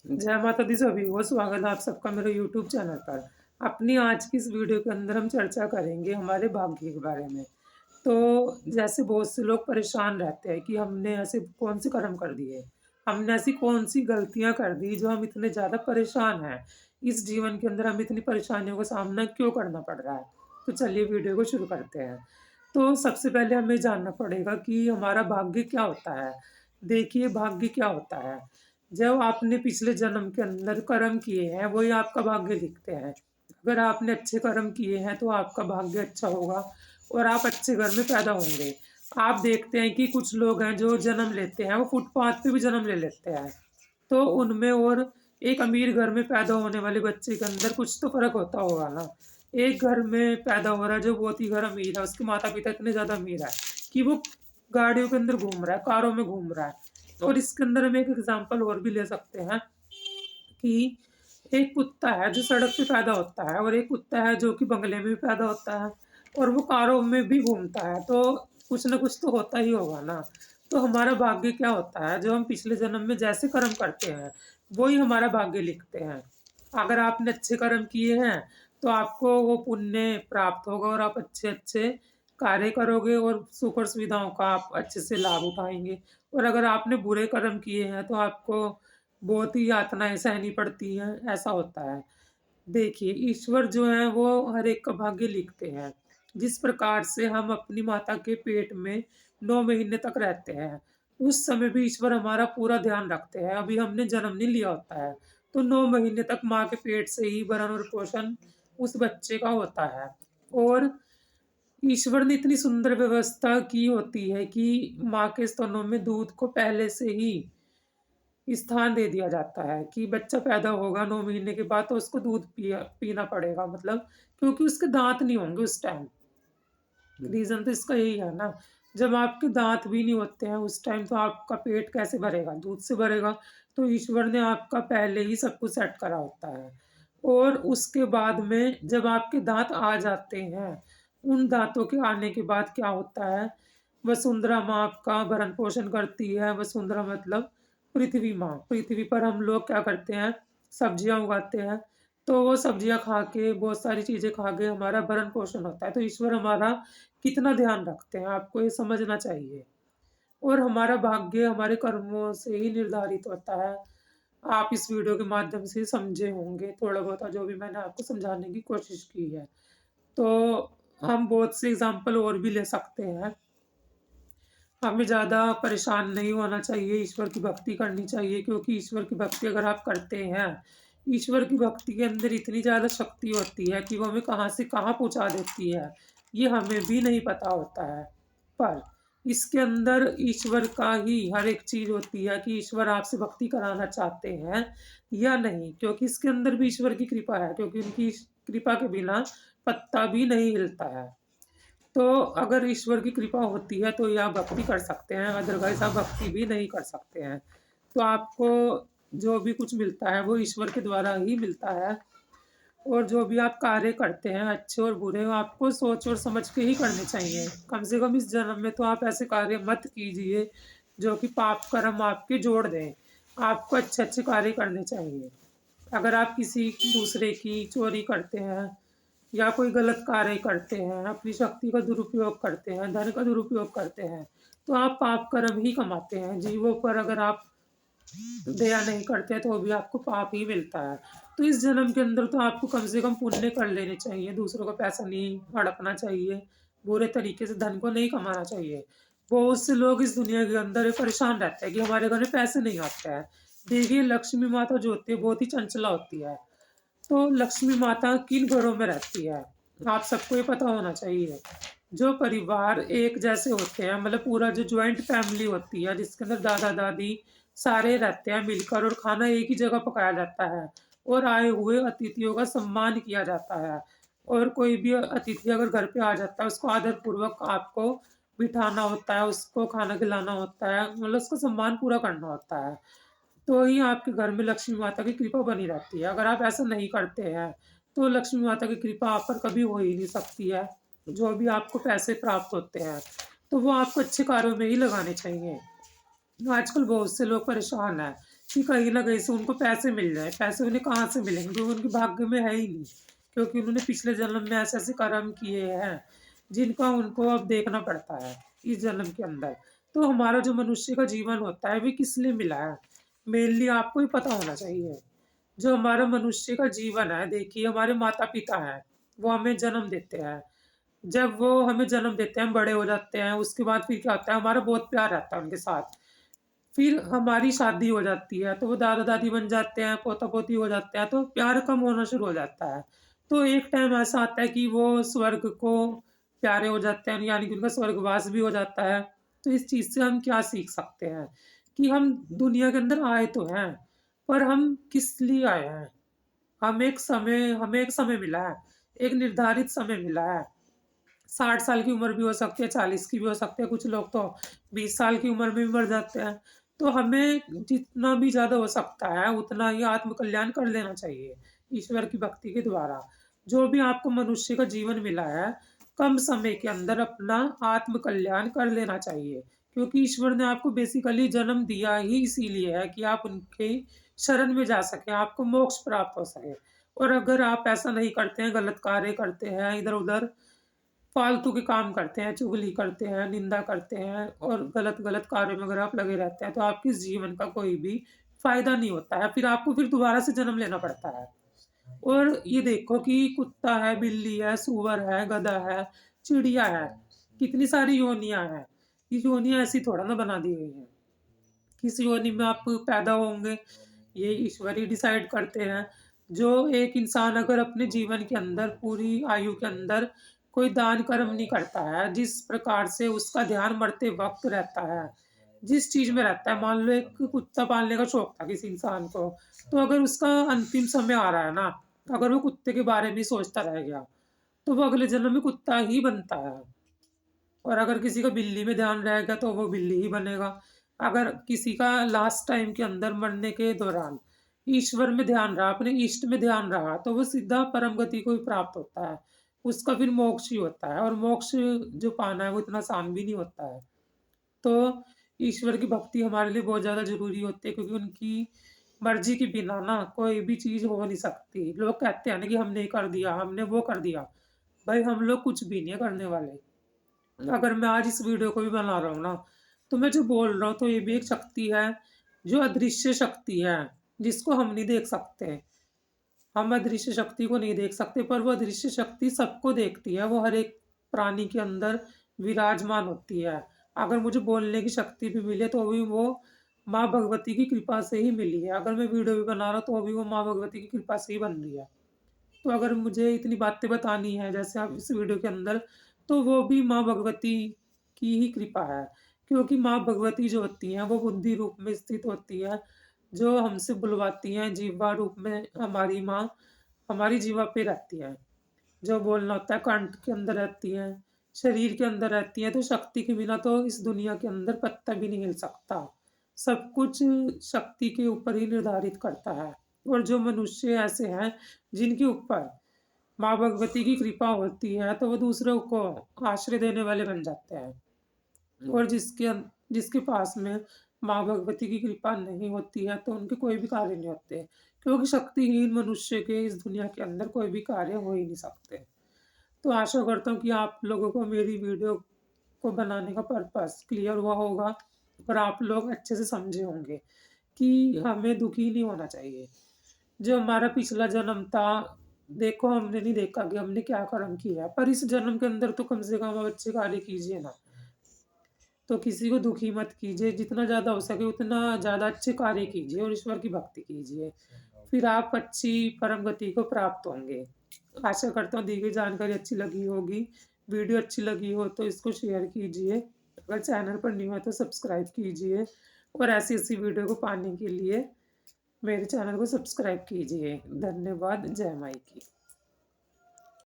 जय माता दी सभी को। स्वागत है आप सबका मेरे यूट्यूब चैनल पर। अपनी आज की इस वीडियो के अंदर हम चर्चा करेंगे हमारे भाग्य के बारे में। तो जैसे बहुत से लोग परेशान रहते हैं कि हमने ऐसे कौन से कर्म कर दिए, हमने ऐसी कौन सी गलतियां कर दी जो हम इतने ज़्यादा परेशान हैं। इस जीवन के अंदर हमें इतनी परेशानियों का सामना क्यों करना पड़ रहा है। तो चलिए वीडियो को शुरू करते हैं। तो सबसे पहले हमें जानना पड़ेगा कि हमारा भाग्य क्या होता है। देखिए, भाग्य क्या होता है। जब आपने पिछले जन्म के अंदर कर्म किए हैं वही आपका भाग्य लिखते हैं। अगर आपने अच्छे कर्म किए हैं तो आपका भाग्य अच्छा होगा और आप अच्छे घर में पैदा होंगे। आप देखते हैं कि कुछ लोग हैं जो जन्म लेते हैं वो फुटपाथ पे भी जन्म ले लेते हैं। तो उनमें और एक अमीर घर में पैदा होने वाले बच्चे के अंदर कुछ तो फर्क होता होगा ना। एक घर में पैदा हो रहा है जो बहुत ही घर अमीर है, उसके माता पिता इतने ज्यादा अमीर है कि वो गाड़ियों के अंदर घूम रहा है, कारों में घूम रहा है। और इसके अंदर हम एक एग्जाम्पल और भी ले सकते हैं कि एक कुत्ता है जो सड़क पे पैदा होता है और एक कुत्ता है जो कि बंगले में भी पैदा होता है और वो कारों में भी घूमता है। तो कुछ ना कुछ तो होता ही होगा ना। तो हमारा भाग्य क्या होता है, जो हम पिछले जन्म में जैसे कर्म करते हैं वही हमारा भाग्य लिखते हैं। अगर आपने अच्छे कर्म किए हैं तो आपको वो पुण्य प्राप्त होगा और आप अच्छे अच्छे कार्य करोगे और सुख और सुविधाओं का आप अच्छे से लाभ उठाएंगे। और अगर आपने बुरे कर्म किए हैं तो आपको बहुत ही यातनाएं सहनी पड़ती हैं, ऐसा होता है। देखिए, ईश्वर जो है वो हर एक का भाग्य लिखते हैं। जिस प्रकार से हम अपनी माता के पेट में 9 महीने तक रहते हैं, उस समय भी ईश्वर हमारा पूरा ध्यान रखते हैं। अभी हमने जन्म नहीं लिया होता है तो 9 महीने तक माँ के पेट से ही भरण और पोषण उस बच्चे का होता है। और ईश्वर ने इतनी सुंदर व्यवस्था की होती है कि माँ के स्तनों में दूध को पहले से ही स्थान दे दिया जाता है कि बच्चा पैदा होगा 9 महीने के बाद तो उसको दूध पीना पड़ेगा, मतलब क्योंकि उसके दांत नहीं होंगे उस टाइम। रीजन तो इसका यही है ना। जब आपके दांत भी नहीं होते हैं उस टाइम तो आपका पेट कैसे भरेगा, दूध से भरेगा। तो ईश्वर ने आपका पहले ही सब कुछ सेट करा होता है। और उसके बाद में जब आपके दांत आ जाते हैं, उन दांतों के आने के बाद क्या होता है, वसुंधरा माँ आपका भरण पोषण करती है। वसुंधरा मतलब पृथ्वी माँ। पृथ्वी पर हम लोग क्या करते हैं, सब्जियां उगाते हैं। तो वो सब्जियां खा के, बहुत सारी चीजें खा के हमारा भरण पोषण होता है। तो ईश्वर हमारा कितना ध्यान रखते हैं आपको ये समझना चाहिए। और हमारा भाग्य हमारे कर्मों से ही निर्धारित होता है। आप इस वीडियो के माध्यम से समझे होंगे थोड़ा बहुत जो भी मैंने आपको समझाने की कोशिश की है। तो हम बहुत से एग्जाम्पल और भी ले सकते हैं। हमें ज़्यादा परेशान नहीं होना चाहिए, ईश्वर की भक्ति करनी चाहिए, क्योंकि ईश्वर की भक्ति अगर आप करते हैं, ईश्वर की भक्ति के अंदर इतनी ज़्यादा शक्ति होती है कि वो हमें कहाँ से कहाँ पहुँचा देती है, ये हमें भी नहीं पता होता है। पर इसके अंदर ईश्वर का ही हर एक चीज़ होती है कि ईश्वर आपसे भक्ति कराना चाहते हैं या नहीं, क्योंकि इसके अंदर भी ईश्वर की कृपा है, क्योंकि उनकी कृपा के बिना पत्ता भी नहीं हिलता है। तो अगर ईश्वर की कृपा होती है तो ये आप भक्ति कर सकते हैं, अदरवाइज आप भक्ति भी नहीं कर सकते हैं। तो आपको जो भी कुछ मिलता है वो ईश्वर के द्वारा ही मिलता है। और जो भी आप कार्य करते हैं अच्छे और बुरे, वो आपको सोच और समझ के ही करने चाहिए। कम से कम इस जन्म में तो आप ऐसे कार्य मत कीजिए जो कि पाप कर्म आपके जोड़ दें। आपको अच्छे अच्छे कार्य करने चाहिए। अगर आप किसी दूसरे की चोरी करते हैं या कोई गलत कार्य करते हैं, अपनी शक्ति का दुरुपयोग करते हैं, धन का दुरुपयोग करते हैं, तो आप पाप कर्म ही कमाते हैं। जीवों पर अगर आप दया नहीं करते तो भी आपको पाप ही मिलता है। तो इस जन्म के अंदर तो आपको कम से कम पुण्य कर लेने चाहिए, दूसरों का पैसा नहीं हड़पना चाहिए, बुरे तरीके से धन को नहीं कमाना चाहिए। बहुत से लोग इस दुनिया के अंदर परेशान रहते हैं कि हमारे घर में पैसे नहीं आते हैं। देखिए, लक्ष्मी माता जो होती है बहुत ही चंचला होती है। तो लक्ष्मी माता किन घरों में रहती है, आप सबको ये पता होना चाहिए। जो परिवार एक जैसे होते हैं, मतलब पूरा जो ज्वाइंट फैमिली होती है जिसके अंदर दादा दादी सारे रहते हैं मिलकर और खाना एक ही जगह पकाया जाता है और आए हुए अतिथियों का सम्मान किया जाता है। और कोई भी अतिथि अगर घर पे आ जाता है उसको आदर पूर्वक आपको बिठाना होता है, उसको खाना खिलाना होता है, मतलब उसका सम्मान पूरा करना होता है। तो ही आपके घर में लक्ष्मी माता की कृपा बनी रहती है। अगर आप ऐसा नहीं करते हैं तो लक्ष्मी माता की कृपा आप पर कभी हो ही नहीं सकती है। जो भी आपको पैसे प्राप्त होते हैं तो वो आपको अच्छे कार्यों में ही लगाने चाहिए। आजकल बहुत से लोग परेशान हैं कि कहीं न कहीं से उनको पैसे मिल जाएँ। पैसे उन्हें कहाँ से मिलेंगे? क्योंकि उनके भाग्य में है ही नहीं। क्योंकि उन्होंने पिछले जन्म में ऐसे-ऐसे कर्म किए हैं, जिनका उनको अब देखना पड़ता है, इस जन्म के अंदर। तो हमारा जो मनुष्य का जीवन होता है, वे किस लिए मिला है? मेनली आपको ही पता होना चाहिए। जो हमारा मनुष्य का जीवन है, देखिए हमारे माता-पिता हैं, वो हमें जन्म देते हैं। जब वो हमें जन्म देते हैं, हम बड़े हो जाते हैं, उसके बाद फिर क्या होता है, हमारा बहुत प्यार रहता है उनके साथ। फिर हमारी शादी हो जाती है, तो वो दादा-दादी बन जाते हैं, पोता-पोती हो जाते हैं, तो प्यार कम होना शुरू हो जाता है। तो एक टाइम ऐसा आता है कि वो स्वर्ग को प्यारे हो जाते हैं, यानी कि उनका स्वर्गवास भी हो जाता है। तो इस चीज़ से हम क्या सीख सकते हैं कि हम दुनिया के अंदर आए तो हैं, पर हम किस लिए आए हैं? हमें एक समय मिला है, एक निर्धारित समय मिला है। 60 साल की उम्र भी हो सकती है, 40 की भी हो सकती है, कुछ लोग तो 20 साल की उम्र में भी मर जाते हैं। तो हमें जितना भी ज़्यादा हो सकता है, उतना ही आत्म कल्याण कर लेना चाहिए, ईश्वर की भक्ति के द्वारा। जो भी आपको मनुष्य का जीवन मिला है, कम समय के अंदर अपना आत्म कल्याण कर लेना चाहिए। क्योंकि ईश्वर ने आपको बेसिकली जन्म दिया ही इसीलिए है कि आप उनके शरण में जा सकें, आपको मोक्ष प्राप्त हो सके। और अगर आप ऐसा नहीं करते हैं, गलत कार्य करते हैं, इधर-उधर फालतू के काम करते हैं, चुगली करते हैं, निंदा करते हैं और गलत-गलत कार्यों में अगर आप लगे रहते हैं, तो आपके इस जीवन का कोई भी फ़ायदा नहीं होता है। फिर आपको फिर दोबारा से जन्म लेना पड़ता है। और ये देखो कि कुत्ता है, बिल्ली है, सूअर है, गधा है, चिड़िया है, कितनी सारी योनियाँ हैं। ये योनियाँ ऐसी थोड़ा ना बना दी गई हैं। किस योनि में आप पैदा होंगे, ये ईश्वर ही डिसाइड करते हैं। जो एक इंसान अगर अपने जीवन के अंदर पूरी आयु के अंदर कोई दान कर्म नहीं करता है, जिस प्रकार से उसका ध्यान मरते वक़्त रहता है, जिस चीज़ में रहता है, मान लो एक कुत्ता पालने का शौक था किसी इंसान को, तो अगर उसका अंतिम समय आ रहा है ना, तो अगर वो कुत्ते के बारे में ही सोचता रह गया, तो वो अगले जन्म में कुत्ता ही बनता है। और अगर किसी का बिल्ली में ध्यान रहेगा तो वो बिल्ली ही बनेगा। अगर किसी का लास्ट टाइम के अंदर मरने के दौरान ईश्वर में ध्यान रहा, अपने इष्ट में ध्यान रहा, तो वो सीधा परम गति को ही प्राप्त होता है। उसका फिर मोक्ष ही होता है और मोक्ष जो पाना है वो इतना आसान भी नहीं होता है। तो ईश्वर की भक्ति हमारे लिए बहुत ज़्यादा ज़रूरी होती है क्योंकि उनकी मर्ज़ी के बिना ना कोई भी चीज़ हो नहीं सकती। लोग कहते हैं ना कि हमने ये कर दिया, हमने वो कर दिया। भाई हम लोग कुछ भी नहीं है करने वाले। अगर मैं आज इस वीडियो को भी बना रहा हूँ ना, तो मैं जो बोल रहा हूँ तो ये भी एक शक्ति है, जो अदृश्य शक्ति है, जिसको हम नहीं देख सकते। हम अदृश्य शक्ति को नहीं देख सकते पर वो अदृश्य शक्ति सबको देखती है, वो हर एक प्राणी के अंदर विराजमान होती है। अगर मुझे बोलने की शक्ति भी मिले तो भी वो माँ भगवती की कृपा से ही मिली है। अगर मैं वीडियो भी बना रहा हूँ तो भी वो माँ भगवती की कृपा से ही बन रही है। तो अगर मुझे इतनी बातें बतानी है जैसे आप इस वीडियो के अंदर, तो वो भी माँ भगवती की ही कृपा है। क्योंकि माँ भगवती जो होती हैं वो बुद्धि रूप में स्थित होती है, जो हमसे बुलवाती हैं जीवा रूप में हमारी माँ, हमारी जीवा पे रहती हैं। जो बोलना होता है कंठ के अंदर रहती हैं, शरीर के अंदर रहती हैं, तो शक्ति के बिना तो इस दुनिया के अंदर पत्ता भी नहीं हिल सकता। सब कुछ शक्ति के ऊपर ही निर्धारित करता है और जो मनुष्य ऐसे हैं जिनके ऊपर माँ भगवती की कृपा होती है, तो वो दूसरों को आश्रय देने वाले बन जाते हैं और जिसके पास में माँ भगवती की कृपा नहीं होती है, तो उनके कोई भी कार्य नहीं होते क्योंकि शक्तिहीन मनुष्य के इस दुनिया के अंदर कोई भी कार्य हो ही नहीं सकते। तो आशा करता हूँ कि आप लोगों को मेरी वीडियो को बनाने का पर्पस क्लियर हुआ होगा और आप लोग अच्छे से समझे होंगे कि हमें दुखी नहीं होना चाहिए। जो हमारा पिछला जन्म था, देखो हमने नहीं देखा कि हमने क्या कर्म किया है, पर इस जन्म के अंदर तो कम से कम आप अच्छे कार्य कीजिए ना। तो किसी को दुखी मत कीजिए, जितना ज़्यादा हो सके उतना ज़्यादा अच्छे कार्य कीजिए और ईश्वर की भक्ति कीजिए। फिर आप अच्छी परम गति को प्राप्त होंगे। आशा करता हूँ दी गई जानकारी अच्छी लगी होगी। वीडियो अच्छी लगी हो तो इसको शेयर कीजिए। अगर चैनल पर न्यू है तो सब्सक्राइब कीजिए और ऐसी-ऐसी वीडियो को पाने के लिए मेरे चैनल को सब्सक्राइब कीजिए। धन्यवाद। जय माई की।